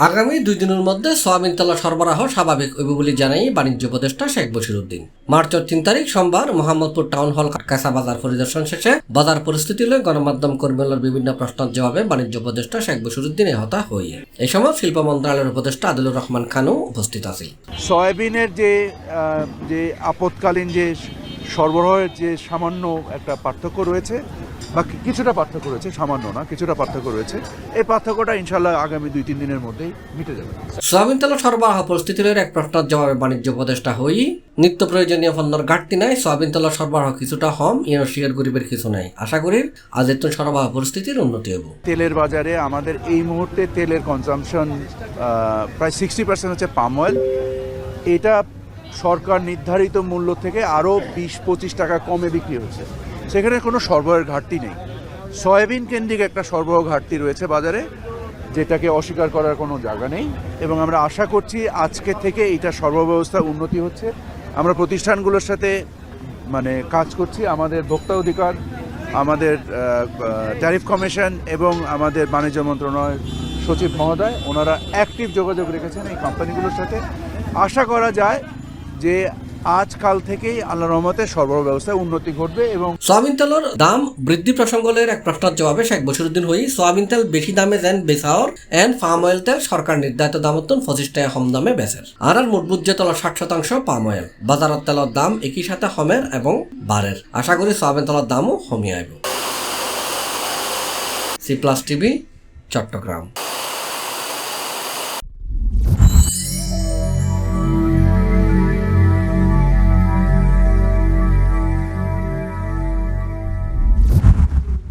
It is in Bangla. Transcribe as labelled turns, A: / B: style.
A: আগামী 2 দিনের মধ্যে সয়াবিন তেল সরবরাহ স্বাভাবিক হইবে বলে জানাই বাণিজ্য উপদেষ্টা শেখ বশিরউদ্দিন। মার্চের 3 তারিখ সোমবার মোহাম্মদপুর টাউন হল কাঁচা বাজার পরিদর্শন শেষে বাজার পরিস্থিতি লয়ে গণমাধ্যম কর্মীদের বিভিন্ন প্রশ্নের জবাবে বাণিজ্য উপদেষ্টা শেখ বশিরউদ্দিন এহতা হইয়ে। এই সময় শিল্প মন্ত্রণালয়ের উপদেষ্টা আদিলুর রহমান খানও উপস্থিত আছেন।
B: সয়াবিনের যে আপৎকালীন যে সরবরাহের যে সামান্য একটা পার্থক্য রয়েছে বা কিছুটা পার্থক্য রয়েছে, সামান্য না কিছুটা পার্থক্য রয়েছে, এই পার্থক্যটা ইনশাল্লাহ আগামী 2-3 দিনের মধ্যেই মিটে যাবে।
A: সয়াবিন তেল সরবরাহ পরিস্থিতির এক প্রশ্নের জবাবে বাণিজ্য উপদেষ্টা হই নিত্য প্রয়োজনীয় পণ্যের ঘাটতি নাই, সয়াবিন তেল সরবরাহ কিছুটা কম, শিয়ার গরিবের কিছু নাই। আশা করি আজের সরবরাহ পরিস্থিতির উন্নতি হব।
B: তেলের বাজারে আমাদের এই মুহূর্তে তেলের কনজাম্পশন প্রায় 60% হচ্ছে পাম অয়েল। এটা সরকার নির্ধারিত মূল্য থেকে আরও 20-25 টাকা কমে বিক্রি হচ্ছে, সেখানে কোনো সরবরাহের ঘাটতি নেই। সয়াবিন কেন্দ্রিক একটা সরবরাহ ঘাটতি রয়েছে বাজারে, যেটাকে অস্বীকার করার কোনো জায়গা নেই, এবং আমরা আশা করছি আজকে থেকে এটা সরবরাহ ব্যবস্থা উন্নতি হচ্ছে। আমরা প্রতিষ্ঠানগুলোর সাথে কাজ করছি, আমাদের ভোক্তা অধিকার, আমাদের ট্যারিফ কমিশন এবং আমাদের বাণিজ্য মন্ত্রণালয়ের সচিব মহোদয়, ওনারা অ্যাক্টিভ যোগাযোগ রেখেছেন এই কোম্পানিগুলোর সাথে। আশা করা যায় যে আজকাল থেকেই আল্লাহর রহমতে সরবরাহ ব্যবস্থায় উন্নতি ঘটবে। এবং
A: সয়াবিন তেলের দাম বৃদ্ধি প্রসঙ্গের এক প্রশ্নের জবাবে শেখ বশিরউদ্দিন হই সয়াবিন তেল বেশি দামে যেন বেচাওর এন্ড পাম অয়েল তেল সরকার নির্ধারিত দামতন 25 টাকা কম দামে বেচের। আর মজবুত যে তেলের 60% পাম অয়েল। বাজারের তেলের দাম একই সাথে কমের এবং বাড়ের। আশা করি সয়াবিন তেলের দামও কমিয়ে আইব। C+ TV, Chittagong.